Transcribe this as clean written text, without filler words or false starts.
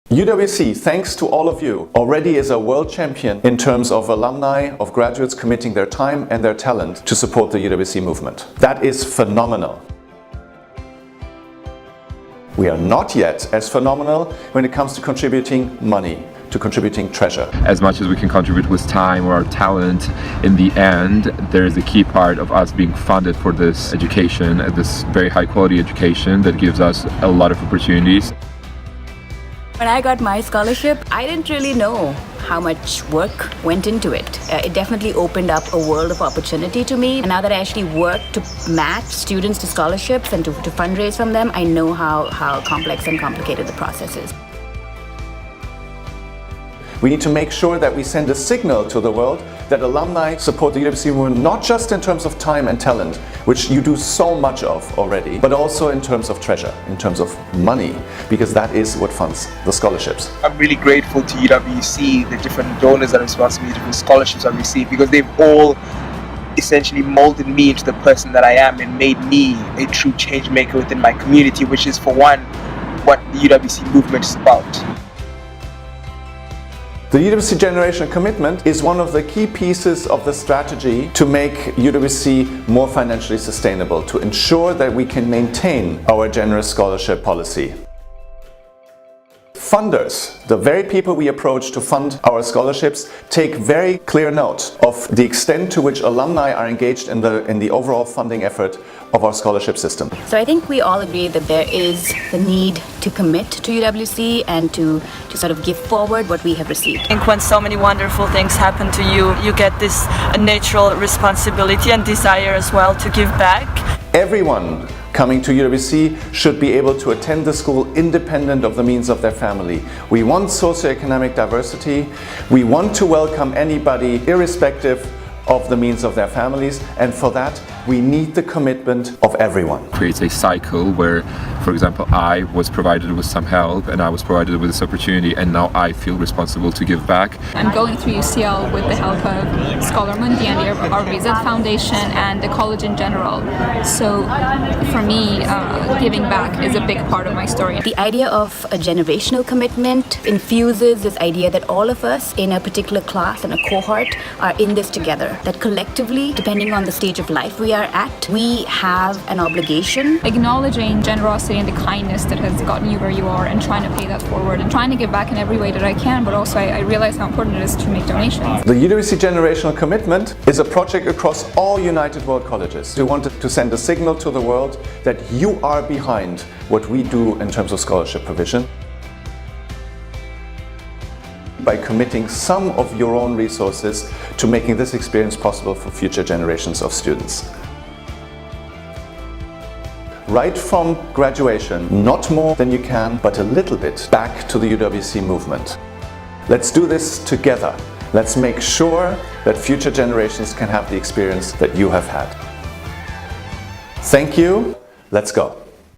UWC, thanks to all of you, already is a world champion in terms of alumni, of graduates committing their time and their talent to support the UWC movement. That is phenomenal. We are not yet as phenomenal when it comes to contributing money, to contributing treasure. As much as we can contribute with time or our talent, in the end, there is a key part of us being funded for this education, this very high quality education that gives us a lot of opportunities. When I got my scholarship, I didn't really know how much work went into it. It definitely opened up a world of opportunity to me. And now that I actually work to match students to scholarships and to fundraise from them, I know how complex and complicated the process is. We need to make sure that we send a signal to the world that alumni support the UWC movement, not just in terms of time and talent, which you do so much of already, but also in terms of treasure, in terms of money, because that is what funds the scholarships. I'm really grateful to UWC, the different donors that are responsible for the different scholarships I've received, because they've all essentially molded me into the person that I am and made me a true change maker within my community, which is, for one, what the UWC movement is about. The UWC Generational Commitment is one of the key pieces of the strategy to make UWC more financially sustainable, to ensure that we can maintain our generous scholarship policy. Funders, the very people we approach to fund our scholarships, take very clear note of the extent to which alumni are engaged in the overall funding effort of our scholarship system. So I think we all agree that there is the need to commit to UWC and to sort of give forward what we have received. I think when so many wonderful things happen to you, you get this natural responsibility and desire as well to give back. Everyone coming to UWC should be able to attend the school independent of the means of their family. We want socioeconomic diversity. We want to welcome anybody irrespective of the means of their families, and for that we need the commitment of everyone. It creates a cycle where, for example, I was provided with some help and I was provided with this opportunity, and now I feel responsible to give back. I'm going through UCL with the help of Scholar Mundi and the RVZ Foundation and the college in general. So for me, giving back is a big part of my story. The idea of a generational commitment infuses this idea that all of us in a particular class and a cohort are in this together. That collectively, depending on the stage of life we are at, we have an obligation. Acknowledging generosity and the kindness that has gotten you where you are and trying to pay that forward and trying to give back in every way that I can, but also I realize how important it is to make donations. The UWC Generational Commitment is a project across all United World Colleges. We wanted to send a signal to the world that you are behind what we do in terms of scholarship provision, by committing some of your own resources to making this experience possible for future generations of students. Right from graduation, not more than you can, but a little bit back to the UWC movement. Let's do this together. Let's make sure that future generations can have the experience that you have had. Thank you. Let's go.